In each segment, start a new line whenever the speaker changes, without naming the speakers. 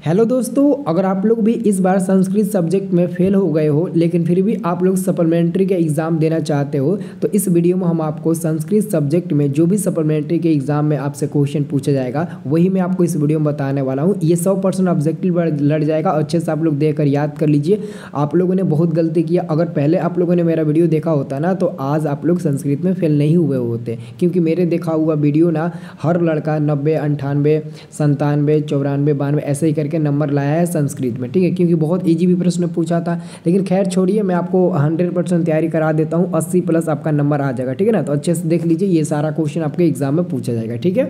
Hello दोस्तों, अगर आप लोग भी इस बार संस्कृत सब्जेक्ट में फेल हो गए हो लेकिन फिर भी आप लोग सप्लीमेंट्री के एग्ज़ाम देना चाहते हो तो इस वीडियो में हम आपको संस्कृत सब्जेक्ट में जो भी सप्लीमेंट्री के एग्ज़ाम में आपसे क्वेश्चन पूछा जाएगा वही मैं आपको इस वीडियो में बताने वाला हूँ। ये 100% ऑब्जेक्टिव लड़ जाएगा। अच्छे से आप लोग देखकर याद कर लीजिए। आप लोगों ने बहुत गलती किया। अगर पहले आप लोगों ने मेरा वीडियो देखा होता ना तो आज आप लोग संस्कृत में फेल नहीं हुए होते, क्योंकि मेरे देखा हुआ वीडियो ना हर लड़का 90, 98, 97, 94, 92 ऐसे ही करके नंबर लाया है संस्कृत में। ठीक है, क्योंकि बहुत इजी भी प्रश्न पूछा था। लेकिन खैर छोड़िए, मैं आपको 100% तैयारी करा देता हूँ। 80+ आपका नंबर आ जाएगा। ठीक है ना, तो अच्छे से देख लीजिए। ये सारा क्वेश्चन आपके एग्जाम में पूछा जाएगा। ठीक है,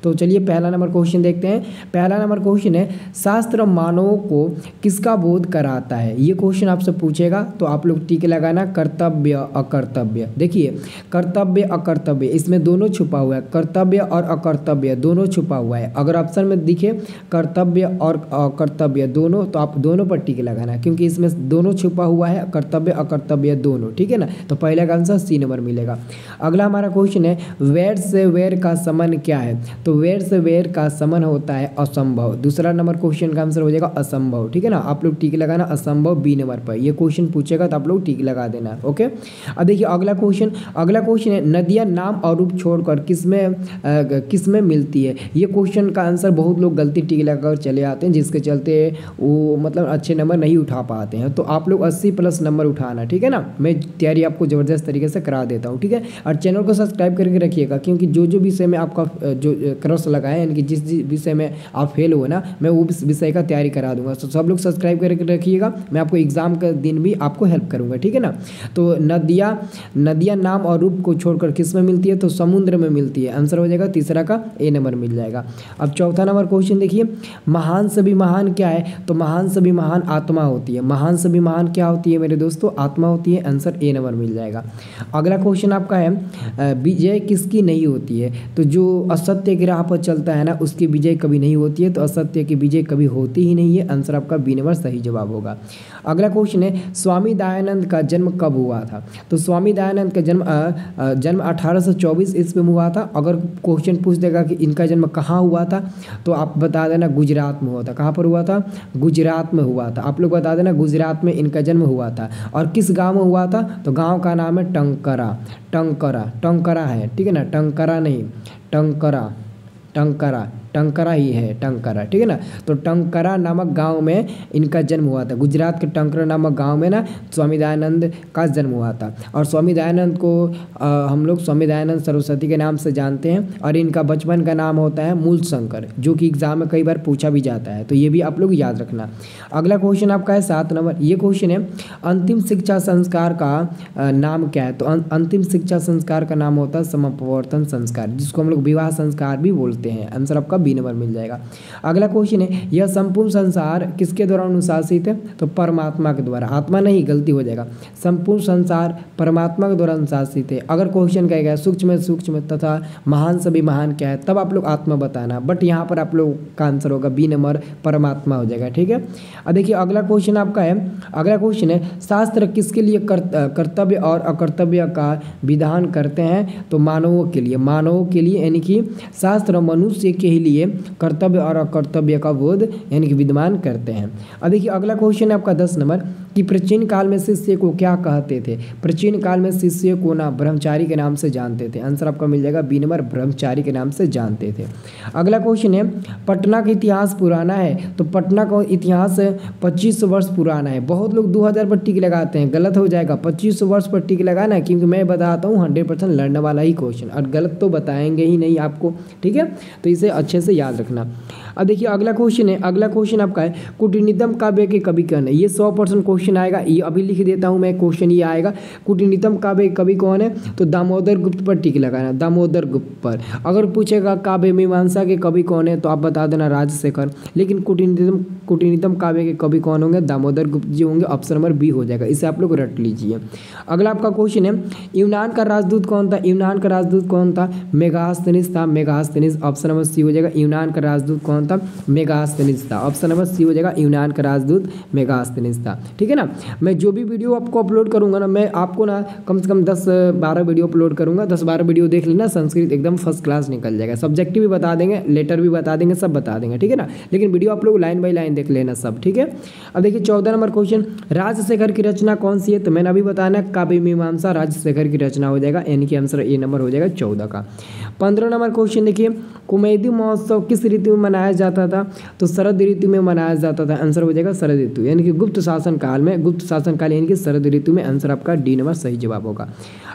तो चलिए पहला नंबर क्वेश्चन देखते हैं। पहला नंबर क्वेश्चन है, शास्त्र मानवों को किसका बोध कराता है। ये क्वेश्चन आपसे पूछेगा तो आप लोग टिक लगाना, कर्तव्य अकर्तव्य। देखिए कर्तव्य अकर्तव्य इसमें दोनों छुपा हुआ है, कर्तव्य और अकर्तव्य दोनों छुपा हुआ है। अगर ऑप्शन में दिखे कर्तव्य और अकर्तव्य दोनों तो आप दोनों पर टिक लगाना, क्योंकि इसमें दोनों छुपा हुआ है, कर्तव्य अकर्तव्य दोनों। ठीक है ना, तो पहले का आंसर सी नंबर मिलेगा। अगला हमारा क्वेश्चन है, वेर से वेर का समन क्या है। तो वेर से वेर का समन होता है असंभव। दूसरा नंबर क्वेश्चन का आंसर हो जाएगा असंभव। ठीक है ना, आप लोग टिक लगाना असंभव बी नंबर पर। ये क्वेश्चन पूछेगा तो आप लोग टिक लगा देना। ओके, अब देखिए अगला क्वेश्चन है, नदियाँ नाम और रूप छोड़कर किसमें मिलती है। ये क्वेश्चन का आंसर बहुत लोग गलती टिक लगाकर चले आते हैं, जिसके चलते वो मतलब अच्छे नंबर नहीं उठा पाते हैं। तो आप लोग 80+ नंबर उठाना। ठीक है ना, मैं तैयारी आपको ज़बरदस्त तरीके से करा देता हूँ। ठीक है, और चैनल को सब्सक्राइब करके रखिएगा, क्योंकि जो विषय में आपका जो क्रॉस लगा है, यानी कि जिस विषय में आप फेल हुए ना, मैं वो विषय का तैयारी करा दूंगा। तो सब लोग सब्सक्राइब करके रखिएगा। मैं आपको एग्जाम के दिन भी आपको हेल्प करूँगा। ठीक है ना, तो नदियाँ नाम और रूप को छोड़कर किस में मिलती है, तो समुद्र में मिलती है। आंसर हो जाएगा तीसरा का ए नंबर मिल जाएगा। अब चौथा नंबर क्वेश्चन देखिए, महान से भी महान क्या है। तो महान से भी महान आत्मा होती है। महान से भी महान क्या होती है मेरे दोस्तों, आत्मा होती है। आंसर ए नंबर मिल जाएगा। अगला क्वेश्चन आपका है, विजय किसकी नहीं होती है। तो जो असत्य की राह पर चलता है ना, उसकी विजय कभी नहीं होती है। तो असत्य की विजय कभी होती ही नहीं है। आंसर आपका बी नंबर सही जवाब होगा। अगला क्वेश्चन है, स्वामी दयानंद का जन्म कब हुआ था। तो स्वामी दयानंद का जन्म 1824 ईस्वी में हुआ था। अगर क्वेश्चन पूछ देगा कि इनका जन्म कहाँ हुआ था, तो आप बता देना गुजरात में हुआ था। कहाँ पर हुआ था, गुजरात में हुआ था। आप लोग बता देना गुजरात में इनका जन्म हुआ था। और किस गांव में हुआ था, तो गांव का नाम है टंकरा। टंकरा है। ठीक है ना, टंकरा नहीं, टंकरा ही है, टंकरा। ठीक है ना, तो टंकरा नामक गांव में इनका जन्म हुआ था। गुजरात के टंकरा नामक गांव में ना स्वामी दयानंद का जन्म हुआ था। और स्वामी दयानंद को हम लोग स्वामी दयानंद सरस्वती के नाम से जानते हैं। और इनका बचपन का नाम होता है मूल शंकर, जो कि एग्जाम में कई बार पूछा भी जाता है। तो ये भी आप लोग याद रखना। अगला क्वेश्चन आपका है 7 नंबर। ये क्वेश्चन है, अंतिम शिक्षा संस्कार का नाम क्या है। तो अंतिम शिक्षा संस्कार का नाम होता है समापवर्तन संस्कार, जिसको हम लोग विवाह संस्कार भी बोलते हैं। आंसर आपका बी नंबर मिल जाएगा। अगला क्वेश्चन है, यह संपूर्ण संसार किसके द्वारा अनुशासित है। तो परमात्मा के द्वारा। आत्मा नहीं, गलती हो जाएगा। संपूर्ण संसार परमात्मा के द्वारा अनुशासित है। अगर क्वेश्चन कहेगा सूक्ष्म तथा महान से भी महान क्या है, तब आप लोग आत्मा बताना। बट यहाँ पर आप लोग का आंसर होगा बी नंबर, परमात्मा हो जाएगा। ठीक है, अब देखिए अगला क्वेश्चन आपका है, अगला क्वेश्चन है, शास्त्र किसके लिए कर्तव्य और अकर्तव्य का विधान करते हैं। तो मानवों के लिए, यानी कि शास्त्र मनुष्य के लिए कर्तव्य और अकर्तव्य का बोध यानी कि विद्यमान करते हैं। अब देखिए अगला क्वेश्चन है आपका 10 नंबर, कि प्राचीन काल में शिष्य को क्या कहते थे। प्राचीन काल में शिष्य को ना ब्रह्मचारी के नाम से जानते थे। आंसर आपका मिल जाएगा बी नंबर, ब्रह्मचारी के नाम से जानते थे। अगला क्वेश्चन है, पटना का इतिहास पुराना है। तो पटना का इतिहास 2500 वर्ष पुराना है। बहुत लोग 2000 पर टिक लगाते हैं, गलत हो जाएगा। 2500 वर्ष पर टिक लगाना है, क्योंकि मैं बताता हूँ 100% लड़ने वाला ही क्वेश्चन, और गलत तो बताएंगे ही नहीं आपको। ठीक है, तो इसे अच्छे से याद रखना। अब देखिए अगला क्वेश्चन आपका है, कुटिनितम काव्य के कवि कौन है। ये 100% क्वेश्चन आएगा। ये अभी लिख देता हूँ मैं, क्वेश्चन ये आएगा, कुटिनितम काव्य के कवि कौन है। तो दामोदर गुप्त पर टिक लगाना, दामोदर गुप्त पर। अगर पूछेगा काव्य मीमांसा के कवि कौन है, तो आप बता देना राजशेखर। लेकिन कुटिनितम काव्य के कवि कौन होंगे, दामोदर गुप्त जी होंगे। ऑप्शन नंबर बी हो जाएगा। इसे आप लोग रट लीजिए। अगला आपका क्वेश्चन है, यूनान का राजदूत कौन था। मेगास्थनीज था, मेगास्थनीज। ऑप्शन नंबर सी हो जाएगा। यूनान का राजदूत कौन कौन था? मेगास्थनीज था। ऑप्शन नंबर सी हो जाएगा, यूनान का राजदूत मेगास्थनीज था। ठीक है ना। मैं जो भी वीडियो आपको अपलोड करूँगा ना, मैं आपको ना कम से कम 10-12 वीडियो अपलोड करूँगा। 10-12 वीडियो देख लेना, संस्कृत एकदम फर्स्ट क्लास निकल जाएगा। सब्जेक्टिव भी बता देंगे, लेटर भी बता देंगे, सब बता देंगे। ठीक है ना। लेकिन वीडियो आप लोग लाइन बाई लाइन देख लेना सब। ठीक है। अब देखिए 14 नंबर क्वेश्चन, राजशेखर की रचना कौन सी है? तो मैंने अभी बताना, काव्य मीमांसा राजशेखर की रचना हो जाएगा, यानी कि आंसर ए नंबर हो जाएगा 14 का। 15 नंबर क्वेश्चन देखिए, कुमेदी महोत्सव किस ऋतु में मनाया जाता था? तो शरद ऋतु में मनाया जाता था। आंसर हो जाएगा शरद ऋतु, यानी कि गुप्त शासन काल में, गुप्त शासन काल यानी कि शरद ऋतु में। आंसर आपका डी नंबर सही जवाब होगा।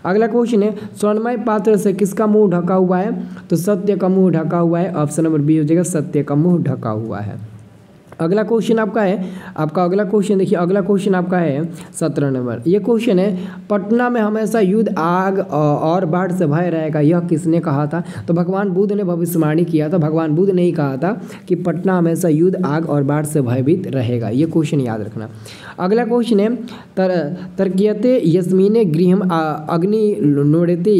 अगला क्वेश्चन है, स्वर्णमय पात्र से किसका मुंह ढका हुआ है? तो सत्य का मुंह ढका हुआ है। ऑप्शन नंबर बी हो जाएगा, सत्य का मुंह ढका हुआ है। अगला क्वेश्चन आपका है, अगला क्वेश्चन देखिए, अगला क्वेश्चन आपका है 17 नंबर। ये क्वेश्चन है, पटना में हमेशा युद्ध, आग और बाढ़ से भय रहेगा, यह किसने कहा था? तो भगवान बुद्ध ने भविष्यवाणी किया था। भगवान बुद्ध ने ही कहा था कि पटना हमेशा युद्ध, आग और बाढ़ से भयभीत रहेगा। ये क्वेश्चन याद रखना। अगला क्वेश्चन है, तरकियते यस्मीने गृहम अग्नि नोड़ते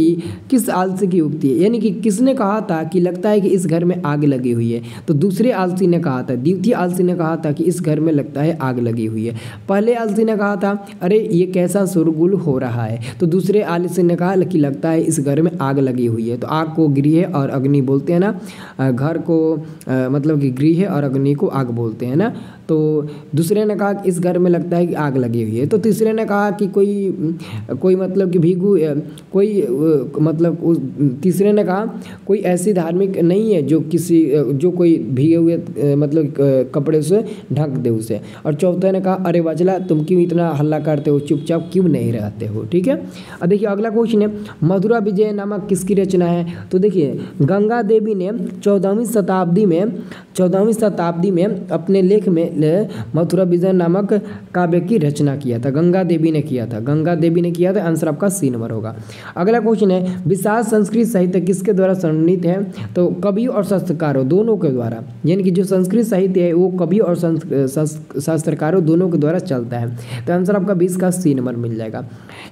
किस आलसी की उक्ति है? यानी कि किसने कहा था कि लगता है कि इस घर में आग लगी हुई है? तो दूसरे आलसी ने कहा था, द्वितीय आलसी ने कहा था कि इस घर में लगता है आग लगी हुई है। पहले आलसी ने कहा था अरे ये कैसा शोरगुल हो रहा है। तो दूसरे आलसी ने कहा कि लगता है इस घर में आग लगी हुई है। तो आग को गृह और अग्नि बोलते हैं ना, घर को मतलब कि गृह और अग्नि को आग बोलते हैं ना। तो दूसरे ने कहा कि इस घर में लगता है कि आग लगी हुई है। तो तीसरे ने कहा कि कोई मतलब कि भीगू मतलब तीसरे ने कहा कोई ऐसी धार्मिक नहीं है जो कोई भीगे हुए मतलब कपड़े से ढक दे उसे। और चौथे ने कहा अरे बचला तुम क्यों इतना हल्ला करते हो, चुपचाप क्यों नहीं रहते हो। ठीक है। अब देखिए अगला क्वेश्चन है, मधुरा विजय नामक किसकी रचना है? तो देखिए गंगा देवी ने 14वीं शताब्दी में अपने लेख में मथुरा विजय नामक काव्य की रचना किया था। गंगा देवी ने किया था। आंसर आपका सी नंबर होगा। अगला क्वेश्चन है, विशाल संस्कृत साहित्य किसके द्वारा संवर्णित है? तो कवि और शास्त्रकारों दोनों के द्वारा, यानी कि जो संस्कृत साहित्य है वो कवि और शास्त्रकारों दोनों के द्वारा चलता है। तो आंसर आपका 20 का सी नंबर मिल जाएगा।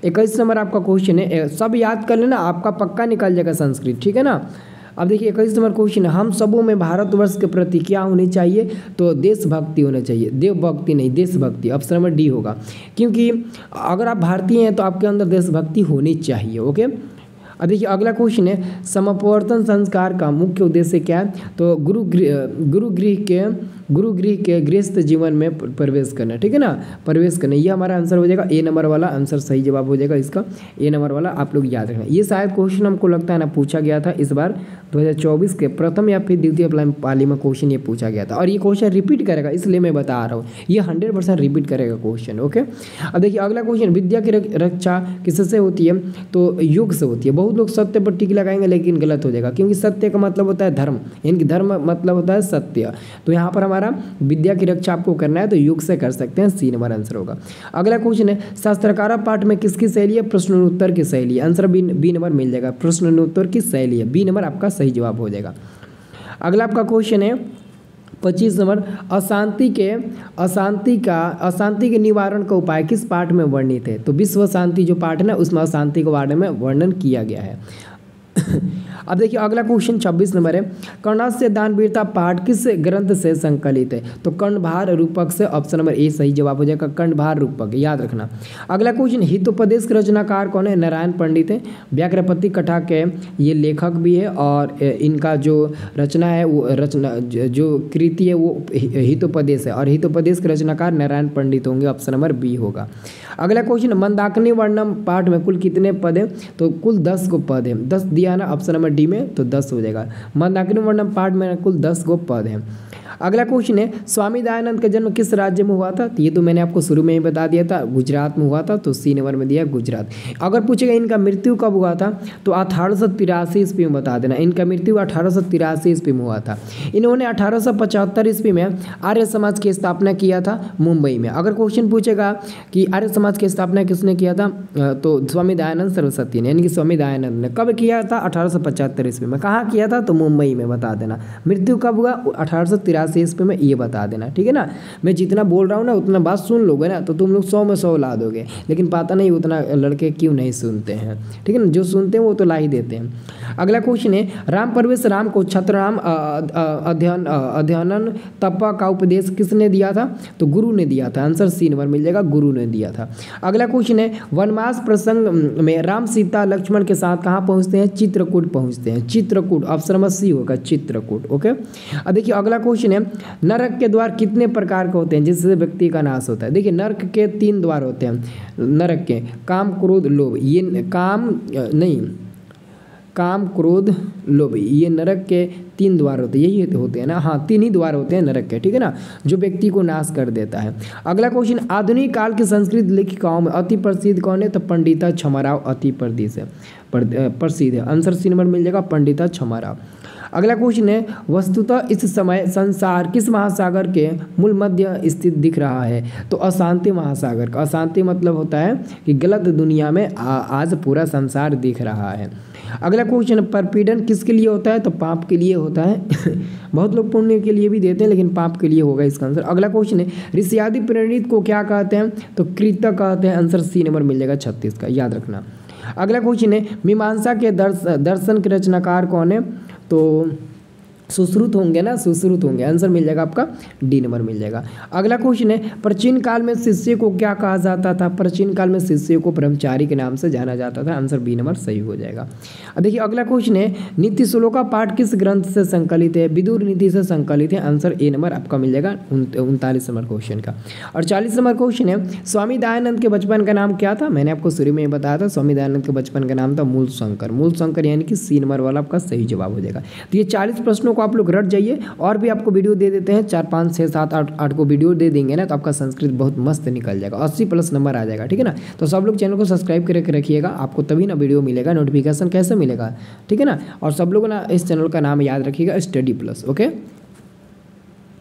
21 नंबर आपका क्वेश्चन है, सब याद कर लेना, आपका पक्का निकल जाएगा संस्कृत। ठीक है ना। अब देखिए 21 नंबर क्वेश्चन है, हम सबों में भारतवर्ष के प्रति क्या होनी चाहिए? तो देशभक्ति होनी चाहिए, देवभक्ति नहीं, देशभक्ति। ऑप्शन नंबर डी होगा, क्योंकि अगर आप भारतीय हैं तो आपके अंदर देशभक्ति होनी चाहिए। ओके। अब देखिए अगला क्वेश्चन है, समापवर्तन संस्कार का मुख्य उद्देश्य क्या है? तो गुरुगृह के गृहस्थ जीवन में प्रवेश करना। ठीक है ना, प्रवेश करना। ये हमारा आंसर हो जाएगा ए नंबर वाला, आंसर सही जवाब हो जाएगा इसका ए नंबर वाला। आप लोग याद रखना, ये शायद क्वेश्चन हमको लगता है ना पूछा गया था इस बार 2024 के प्रथम या फिर द्वितीय पाली में क्वेश्चन ये पूछा गया था। और ये क्वेश्चन रिपीट करेगा, इसलिए मैं बता रहा हूँ, ये 100% रिपीट करेगा क्वेश्चन। ओके। अब देखिए अगला क्वेश्चन, विद्या की रक्षा किससे होती है? तो युग से होती है। बहुत लोग सत्य पर टिक लगाएंगे लेकिन गलत हो जाएगा, क्योंकि सत्य का मतलब होता है धर्म, यानी कि धर्म मतलब होता है सत्य। तो यहाँ पर हमारा विद्या की रक्षा आपको करना है तो युग से कर सकते हैं, सी नंबर आंसर होगा। अगला क्वेश्चन है, शास्त्रकारा पाठ में किसकी शैली है? प्रश्नोत्तर की शैली। आंसर बी नंबर मिल जाएगा, प्रश्नोत्तर की शैली है, बी नंबर आपका सही जवाब हो जाएगा। अगला आपका क्वेश्चन है 25 नंबर, अशांति के निवारण का उपाय किस पाठ में वर्णित है? तो विश्व शांति जो पाठ है ना, उसमें अशांति के बारे में वर्णन किया गया है। अब देखिए अगला क्वेश्चन 26 नंबर है, कर्णस्य दानवीरता पाठ किस ग्रंथ से संकलित है? तो कर्णभार रूपक से। ऑप्शन नंबर ए सही जवाब हो जाएगा, कर्णभार रूपक, याद रखना। अगला क्वेश्चन, हितोपदेश के रचनाकार कौन है? नारायण पंडित है। व्याघ्रपति कथा के ये लेखक भी है और इनका जो रचना है वो जो कृति है वो हितोपदेश है, और हितोपदेश के रचनाकार नारायण पंडित होंगे। ऑप्शन नंबर बी होगा। अगला क्वेश्चन, मंदाकिनी वर्णम पाठ में कुल कितने पद हैं? तो कुल 10 गो पद हैं। 10 दिया ना ऑप्शन नंबर डी में, तो 10 हो जाएगा। मंदाकिनी वर्णम पाठ में कुल 10 गो पद हैं। अगला क्वेश्चन है, स्वामी दयानंद का जन्म किस राज्य में हुआ था? तो ये तो मैंने आपको शुरू में ही बता दिया था, गुजरात में हुआ था, तो सी नंबर में दिया गुजरात। अगर पूछेगा इनका मृत्यु कब हुआ था, तो 1883 ईस्वी में बता देना। इनका मृत्यु 1883 ईस्वी में हुआ था। इन्होंने 1875 ईस्वी में आर्य समाज की स्थापना किया था मुंबई में। अगर क्वेश्चन पूछेगा कि आर्य समाज की स्थापना किसने किया था, तो स्वामी दयानंद सरस्वती ने, यानी कि स्वामी दयानंद ने। कब किया था? 1875 ईस्वी में। कहाँ किया था? तो मुंबई में, बता देना। मृत्यु कब हुआ? 1883 से इस पे मैं ये बता देना, ठीक है ना। मैं जितना बोल रहा हूँ ना उतना बात सुन लोगे ना तो तुम लोग 100 में 100 ला दोगे, लेकिन पता नहीं उतना लड़के क्यों नहीं सुनते हैं, ठीक है ना। जो सुनते हैं वो तो ला ही देते हैं। अगला क्वेश्चन है, राम परवेश राम को छत्रराम अध्ययन तप का उपदेश किसने दिया था? तो गुरु ने दिया था। आंसर सी नंबर मिल जाएगा, गुरु ने दिया था। अगला क्वेश्चन है, वनवास प्रसंग में राम सीता लक्ष्मण के साथ कहाँ पहुँचते हैं? चित्रकूट पहुँचते हैं। चित्रकूट, ऑप्शन नंबर सी होगा, चित्रकूट। ओके, अब देखिए अगला क्वेश्चन है, नरक के द्वार कितने प्रकार के होते हैं जिससे व्यक्ति का नाश होता है? देखिए नरक के 3 द्वार होते हैं नरक के, काम क्रोध लोभ। ये काम क्रोध लोभ, ये नरक के 3 द्वार होते हैं, यही होते हैं ना। हाँ, 3 ही द्वार होते हैं नरक के, ठीक है ना, जो व्यक्ति को नाश कर देता है। अगला क्वेश्चन, आधुनिक काल की संस्कृत लेखिकाओं में अति प्रसिद्ध कौन है? तो पंडिता छमाराव अति प्रसिद्ध है। आंसर सी नंबर मिल जाएगा, पंडिता छमाराव। अगला क्वेश्चन है, वस्तुतः इस समय संसार किस महासागर के मूल मध्य स्थित दिख रहा है? तो अशांति महासागर का। अशांति मतलब होता है कि गलत दुनिया में आज पूरा संसार दिख रहा है। अगला क्वेश्चन, परपीड़न किसके लिए होता है? तो पाप के लिए होता है। बहुत लोग पुण्य के लिए भी देते हैं लेकिन पाप के लिए होगा इसका आंसर। अगला क्वेश्चन है, ऋषियादि प्रणीत को क्या कहते हैं? तो कृतक कहते हैं। आंसर सी नंबर मिल जाएगा 36 का, याद रखना। अगला क्वेश्चन है, मीमांसा के दर्शन के रचनाकार कौन है? तो सुश्रुत होंगे ना, सुश्रुत होंगे। आंसर मिल जाएगा आपका डी नंबर मिल जाएगा। अगला क्वेश्चन है, प्राचीन काल में शिष्य को क्या कहा जाता था? प्राचीन काल में शिष्य को ब्रह्मचारी के नाम से जाना जाता था। आंसर बी नंबर सही हो जाएगा। अब देखिए अगला क्वेश्चन है, नीति श्लोका पाठ किस ग्रंथ से संकलित है? विदुर नीति से संकलित है। आंसर ए नंबर आपका मिल जाएगा 39 नंबर क्वेश्चन का। और 40 नंबर क्वेश्चन है, स्वामी दयानंद के बचपन का नाम क्या था? मैंने आपको शुरू में बताया था, स्वामी दयानंद के बचपन का नाम था मूल शंकर। मूल शंकर यानी कि सी नंबर वाला आपका सही जवाब हो जाएगा। तो ये 40 प्रश्नों को आप लोग रट जाइए, और भी आपको वीडियो दे देते हैं, 4 5 6 7 8 को वीडियो दे देंगे ना, तो आपका संस्कृत बहुत मस्त निकल जाएगा, 80+ नंबर आ जाएगा, ठीक है ना। तो सब लोग चैनल को सब्सक्राइब करके रखिएगा, आपको तभी ना वीडियो मिलेगा, नोटिफिकेशन कैसे मिलेगा, ठीक है ना। और सब लोग ना इस चैनल का नाम याद रखिएगा, स्टडी प्लस। ओके।